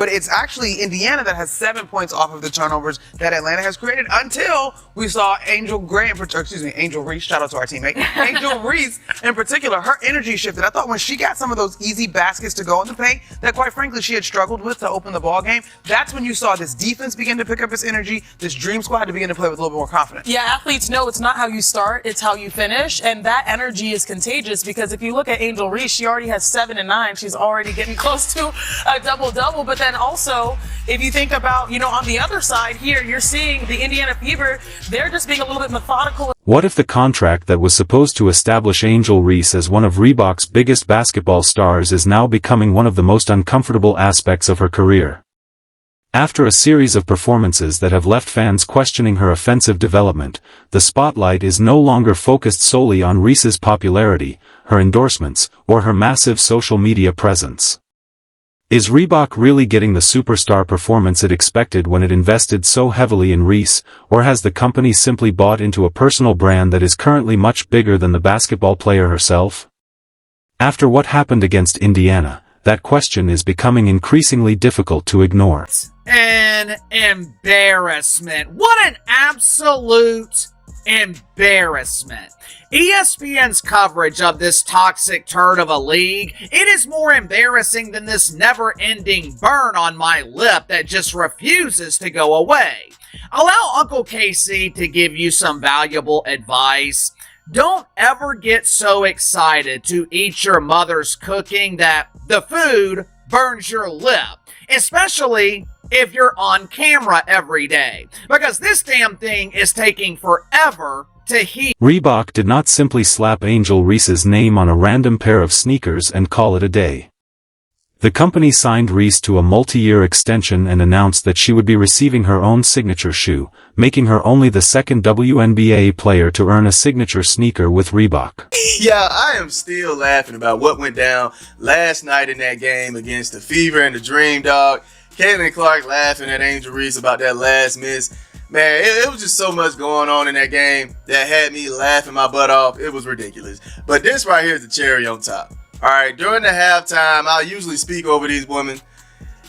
but it's actually Indiana that has 7 points off of the turnovers that Atlanta has created until we saw Angel Reese, shout out to our teammate, Angel Reese in particular, her energy shifted. I thought when she got some of those easy baskets to go in the paint that quite frankly she had struggled with to open the ball game, that's when you saw this defense begin to pick up its energy, this Dream Squad to begin to play with a little bit more confidence. Yeah, athletes know it's not how you start, it's how you finish, and that energy is contagious because if you look at Angel Reese, she already has 7 and 9. She's already getting close to a double-double, but then also, if you think about, on the other side here, you're seeing the Indiana Fever, they're just being a little bit methodical. What if the contract that was supposed to establish Angel Reese as one of Reebok's biggest basketball stars is now becoming one of the most uncomfortable aspects of her career? After a series of performances that have left fans questioning her offensive development, the spotlight is no longer focused solely on Reese's popularity, her endorsements, or her massive social media presence. Is Reebok really getting the superstar performance it expected when it invested so heavily in Reese, or has the company simply bought into a personal brand that is currently much bigger than the basketball player herself? After what happened against Indiana, that question is becoming increasingly difficult to ignore. An embarrassment. What an absolute embarrassment. ESPN's coverage of this toxic turd of a league, it is more embarrassing than this never-ending burn on my lip that just refuses to go away. Allow Uncle KC to give you some valuable advice. Don't ever get so excited to eat your mother's cooking that the food burns your lip, especially if you're on camera every day, because this damn thing is taking forever to heat. Reebok did not simply slap Angel Reese's name on a random pair of sneakers and call it a day. The company signed Reese to a multi-year extension and announced that she would be receiving her own signature shoe, making her only the second WNBA player to earn a signature sneaker with Reebok. Yeah, I am still laughing about what went down last night in that game against the Fever and the Dream Dog. Caitlin Clark laughing at Angel Reese about that last miss. Man, it was just so much going on in that game that had me laughing my butt off. It was ridiculous. But this right here is the cherry on top. All right, during the halftime, I usually speak over these women,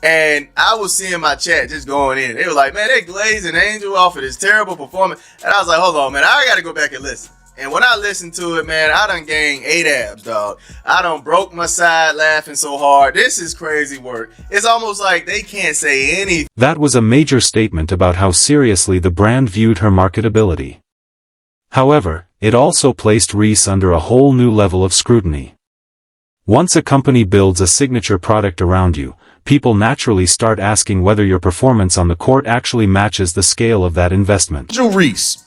and I was seeing my chat just going in. They were like, man, they glazing Angel off of this terrible performance. And I was like, hold on, man, I got to go back and listen. And when I listened to it, man, I done gained 8 abs, dog. I done broke my side laughing so hard. This is crazy work. It's almost like they can't say anything. That was a major statement about how seriously the brand viewed her marketability. However, it also placed Reese under a whole new level of scrutiny. Once a company builds a signature product around you, people naturally start asking whether your performance on the court actually matches the scale of that investment. Angel Reese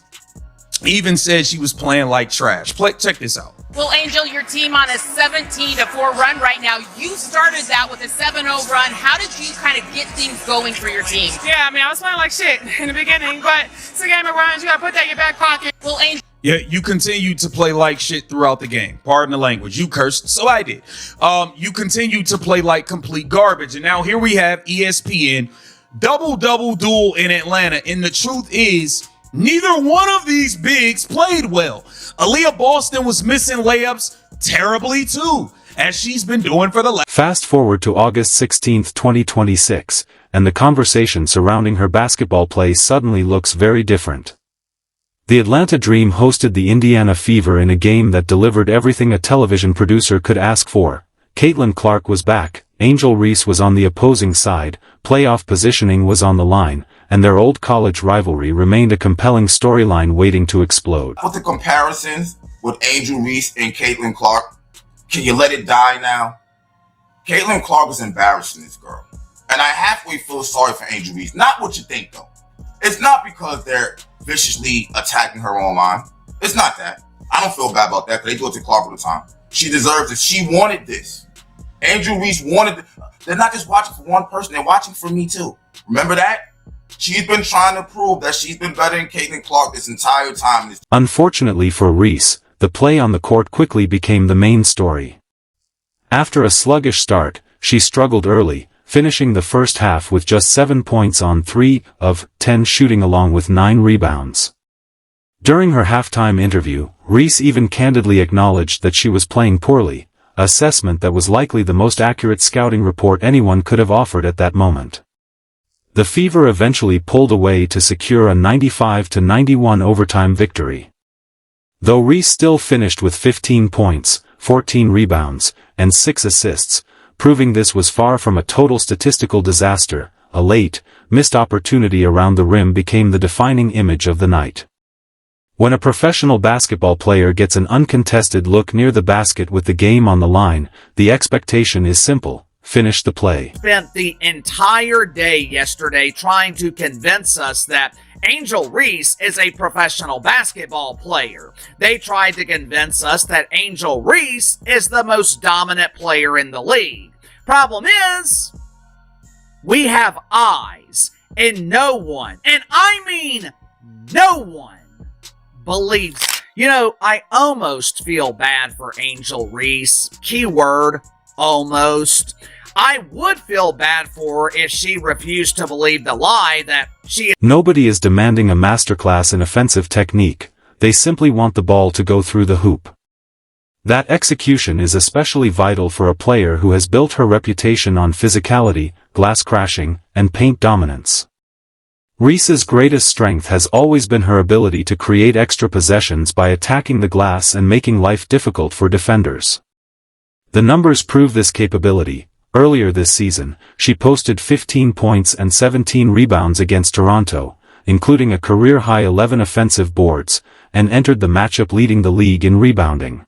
even said she was playing like trash. Check this out. Well, Angel, your team on a 17-4 run right now. You started that with a 7-0 run. How did you kind of get things going for your team? Yeah, I was playing like shit in the beginning, but it's a game of runs. You got to put that in your back pocket. Well, Angel. Yeah, you continued to play like shit throughout the game. Pardon the language. You cursed, so I did. You continued to play like complete garbage. And now here we have ESPN, double-double duel in Atlanta. And the truth is, neither one of these bigs played well. Aaliyah Boston was missing layups terribly too, as she's been doing for the last. Fast forward to August 16, 2026, and the conversation surrounding her basketball play suddenly looks very different. The Atlanta Dream hosted the Indiana Fever in a game that delivered everything a television producer could ask for. Caitlin Clark was back, Angel Reese was on the opposing side, playoff positioning was on the line, and their old college rivalry remained a compelling storyline waiting to explode. With the comparisons with Angel Reese and Caitlin Clark, can you let it die now? Caitlin Clark is embarrassing this girl. And I halfway feel sorry for Angel Reese. Not what you think, though. It's not because they're viciously attacking her online. It's not that. I don't feel bad about that because they do it to Clark all the time. She deserves it. She wanted this. Angel Reese wanted it. They're not just watching for one person. They're watching for me, too. Remember that? She's been trying to prove that she's been better than Caitlin Clark this entire time. Unfortunately for Reese, the play on the court quickly became the main story. After a sluggish start, she struggled early, finishing the first half with just 7 points on 3 of 10 shooting along with 9 rebounds. During her halftime interview, Reese even candidly acknowledged that she was playing poorly, assessment that was likely the most accurate scouting report anyone could have offered at that moment. The Fever eventually pulled away to secure a 95-91 overtime victory. Though Reese still finished with 15 points, 14 rebounds, and 6 assists, proving this was far from a total statistical disaster, a late, missed opportunity around the rim became the defining image of the night. When a professional basketball player gets an uncontested look near the basket with the game on the line, the expectation is simple: finish the play. Spent the entire day yesterday trying to convince us that Angel Reese is a professional basketball player. They tried to convince us that Angel Reese is the most dominant player in the league. Problem is, we have eyes, and no one, and I mean no one, believes. I almost feel bad for Angel Reese. Keyword, almost. I would feel bad for her if she refused to believe the lie that she... Nobody is demanding a masterclass in offensive technique, they simply want the ball to go through the hoop. That execution is especially vital for a player who has built her reputation on physicality, glass crashing, and paint dominance. Reese's greatest strength has always been her ability to create extra possessions by attacking the glass and making life difficult for defenders. The numbers prove this capability. Earlier this season, she posted 15 points and 17 rebounds against Toronto, including a career-high 11 offensive boards, and entered the matchup leading the league in rebounding.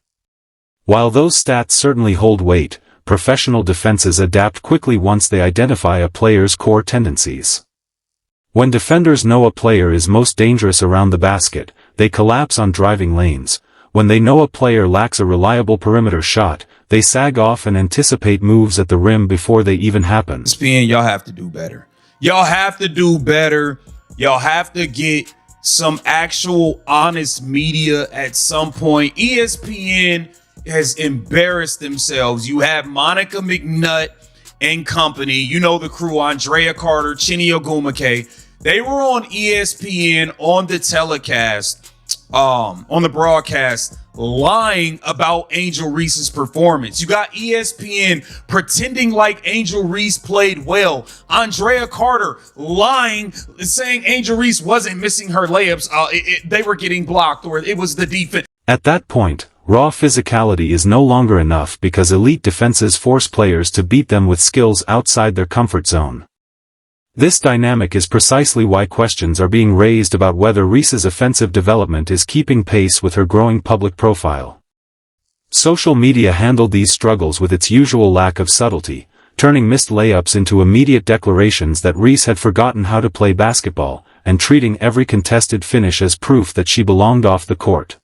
While those stats certainly hold weight, professional defenses adapt quickly once they identify a player's core tendencies. When defenders know a player is most dangerous around the basket, they collapse on driving lanes. When they know a player lacks a reliable perimeter shot, they sag off and anticipate moves at the rim before they even happen. ESPN, y'all have to do better. Y'all have to do better. Y'all have to get some actual honest media at some point. ESPN has embarrassed themselves. You have Monica McNutt and company, the crew, Andrea Carter, Chinny Ogumake. They were on ESPN on the telecast, on the broadcast, lying about Angel Reese's performance. You got ESPN pretending like Angel Reese played well. Andrea Carter lying, saying Angel Reese wasn't missing her layups. They were getting blocked, or it was the defense. At that point, raw physicality is no longer enough because elite defenses force players to beat them with skills outside their comfort zone. This dynamic is precisely why questions are being raised about whether Reese's offensive development is keeping pace with her growing public profile. Social media handled these struggles with its usual lack of subtlety, turning missed layups into immediate declarations that Reese had forgotten how to play basketball, and treating every contested finish as proof that she belonged off the court.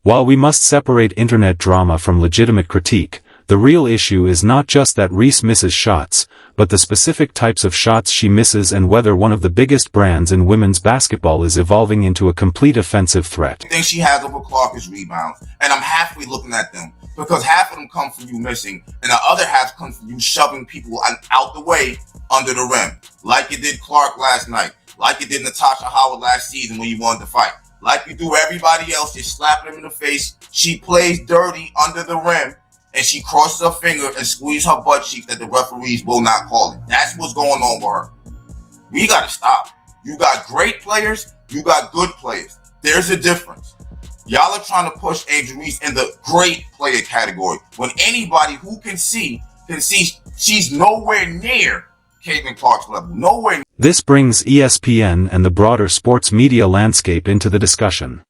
While we must separate internet drama from legitimate critique, the real issue is not just that Reese misses shots, but the specific types of shots she misses and whether one of the biggest brands in women's basketball is evolving into a complete offensive threat. The thing she has over Clark is rebounds, and I'm halfway looking at them because half of them come from you missing, and the other half comes from you shoving people out the way under the rim, like you did Clark last night, like you did Natasha Howard last season when you wanted to fight, like you do everybody else, just slapping them in the face. She plays dirty under the rim, and she crosses her finger and squeezes her butt cheeks that the referees will not call it. That's what's going on with her. We got to stop. You got great players. You got good players. There's a difference. Y'all are trying to push Angel Reese in the great player category when anybody who can see she's nowhere near Caitlin Clark's level. Nowhere near. This brings ESPN and the broader sports media landscape into the discussion.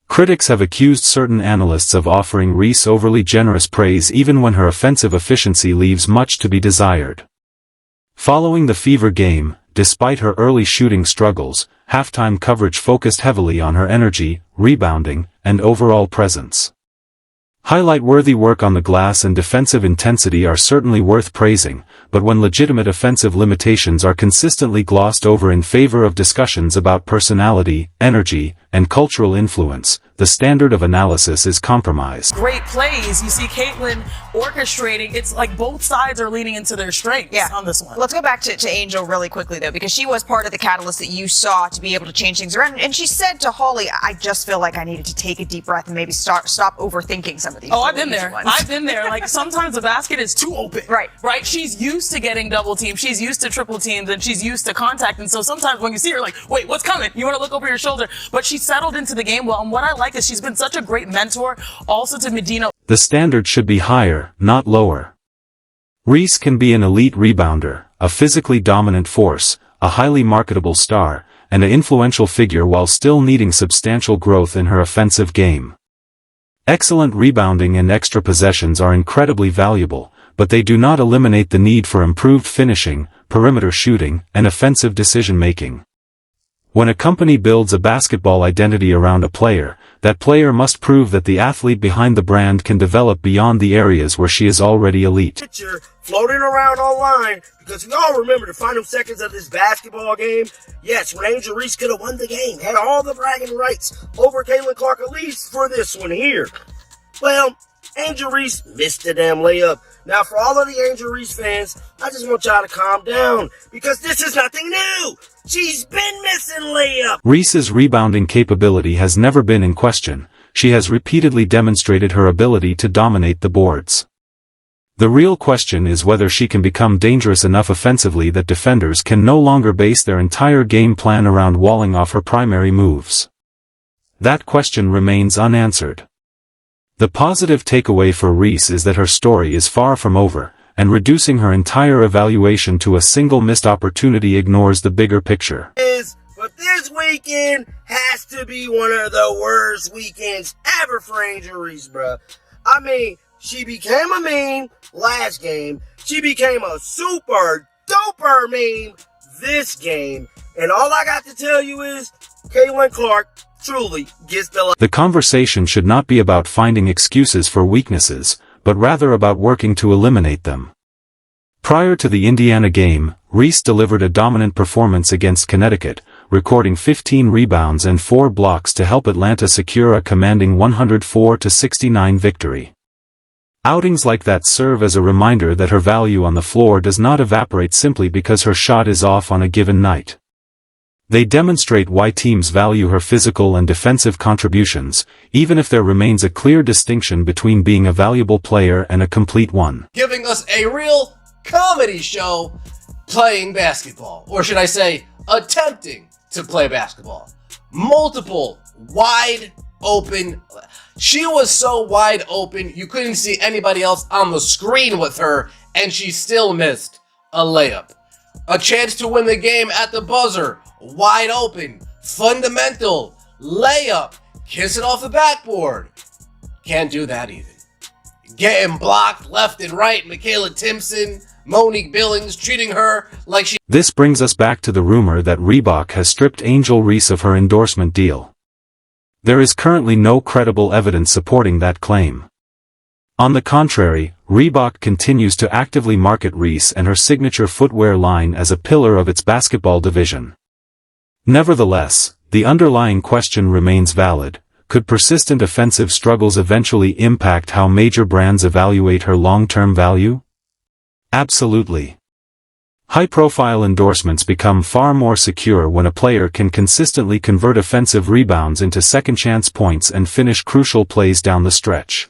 Critics have accused certain analysts of offering Reese overly generous praise even when her offensive efficiency leaves much to be desired. Following the Fever game, despite her early shooting struggles, halftime coverage focused heavily on her energy, rebounding, and overall presence. Highlight-worthy work on the glass and defensive intensity are certainly worth praising, but when legitimate offensive limitations are consistently glossed over in favor of discussions about personality, energy, and cultural influence, the standard of analysis is compromised. Great plays. You see Caitlin orchestrating. It's like both sides are leaning into their strengths on this one. Let's go back to Angel really quickly, though, because she was part of the catalyst that you saw to be able to change things around. And she said to Holly, I just feel like I needed to take a deep breath and maybe stop overthinking some of these. Oh, I've been there. I've been there. Like, sometimes the basket is too open. Right. Right? She's used to getting double teamed. She's used to triple teams, and she's used to contact. And so sometimes when you see her, like, wait, what's coming? You want to look over your shoulder. But she settled into the game well. And what I like is she's been such a great mentor also to Medina. The standard should be higher, not lower. Reese can be an elite rebounder, a physically dominant force, a highly marketable star, and an influential figure while still needing substantial growth in her offensive game. Excellent rebounding and extra possessions are incredibly valuable, but they do not eliminate the need for improved finishing, perimeter shooting, and offensive decision-making. When a company builds a basketball identity around a player, that player must prove that the athlete behind the brand can develop beyond the areas where she is already elite. Picture floating around online, because we all remember the final seconds of this basketball game. Yes, when Angel Reese could have won the game, had all the bragging rights over Caitlin Clark, at least for this one here. Well, Angel Reese missed the damn layup. Now, for all of the Angel Reese fans, I just want y'all to calm down, because this is nothing new. She's been missing layup. Reese's rebounding capability has never been in question. She has repeatedly demonstrated her ability to dominate the boards. The real question is whether she can become dangerous enough offensively that defenders can no longer base their entire game plan around walling off her primary moves. That question remains unanswered. The positive takeaway for Reese is that her story is far from over, and reducing her entire evaluation to a single missed opportunity ignores the bigger picture. But this weekend has to be one of the worst weekends ever for Angel Reese, bruh. I mean, she became a meme last game. She became a super duper meme this game. And all I got to tell you is, Caitlin Clark truly gets the conversation should not be about finding excuses for weaknesses, but rather about working to eliminate them. Prior to the Indiana game, Reese delivered a dominant performance against Connecticut, recording 15 rebounds and 4 blocks to help Atlanta secure a commanding 104-69 victory. Outings like that serve as a reminder that her value on the floor does not evaporate simply because her shot is off on a given night. They demonstrate why teams value her physical and defensive contributions, even if there remains a clear distinction between being a valuable player and a complete one. Giving us a real comedy show playing basketball. Or should I say, attempting to play basketball. Multiple wide open. She was so wide open, you couldn't see anybody else on the screen with her, and she still missed a layup. A chance to win the game at the buzzer. Wide open, fundamental, layup, kiss it off the backboard. Can't do that even. Getting blocked left and right, Michaela Timpson, Monique Billings treating her like she... This brings us back to the rumor that Reebok has stripped Angel Reese of her endorsement deal. There is currently no credible evidence supporting that claim. On the contrary, Reebok continues to actively market Reese and her signature footwear line as a pillar of its basketball division. Nevertheless, the underlying question remains valid. Could persistent offensive struggles eventually impact how major brands evaluate her long-term value? Absolutely. High-profile endorsements become far more secure when a player can consistently convert offensive rebounds into second-chance points and finish crucial plays down the stretch.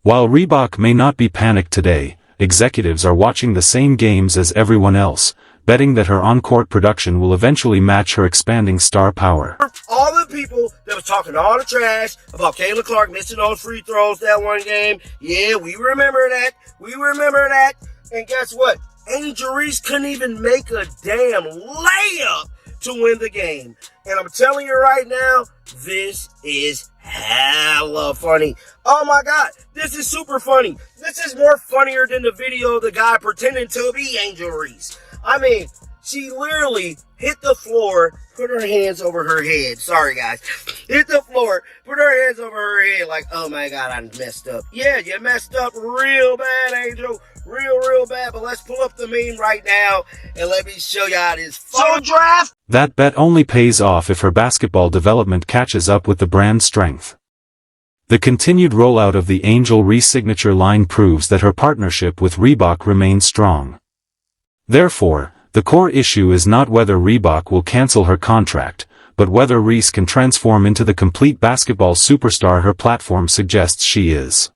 While Reebok may not be panicked today, executives are watching the same games as everyone else, betting that her on-court production will eventually match her expanding star power. All the people that was talking all the trash about Caitlin Clark missing those free throws that one game, yeah, we remember that. We remember that. And guess what? Angel Reese couldn't even make a damn layup to win the game. And I'm telling you right now, this is hella funny. Oh my God, this is super funny. This is more funnier than the video of the guy pretending to be Angel Reese. I mean, She literally hit the floor, put her hands over her head. Sorry, guys. Hit the floor, put her hands over her head like, oh my God, I messed up. Yeah, you messed up real bad, Angel. Real bad. But let's pull up the meme right now and let me show you how it is. So draft. That bet only pays off if her basketball development catches up with the brand strength. The continued rollout of the Angel Reese signature line proves that her partnership with Reebok remains strong. Therefore, the core issue is not whether Reebok will cancel her contract, but whether Reese can transform into the complete basketball superstar her platform suggests she is.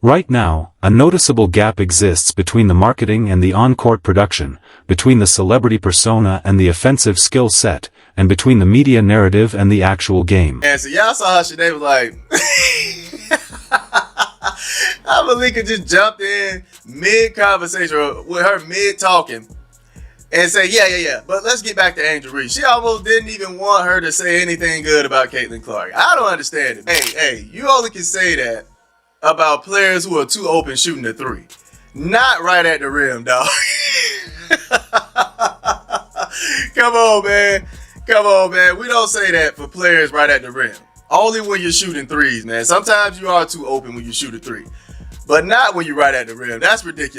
Right now, a noticeable gap exists between the marketing and the on-court production, between the celebrity persona and the offensive skill set, and between the media narrative and the actual game. And so y'all saw how Shanae was like, how Malika just jumped in mid-conversation with her mid-talking and say, yeah. But let's get back to Angel Reese. She almost didn't even want her to say anything good about Caitlin Clark. I don't understand it. Hey, you only can say that about players who are too open shooting the three. Not right at the rim, dog. Come on, man. We don't say that for players right at the rim. Only when you're shooting threes, man. Sometimes you are too open when you shoot a three. But not when you're right at the rim. That's ridiculous.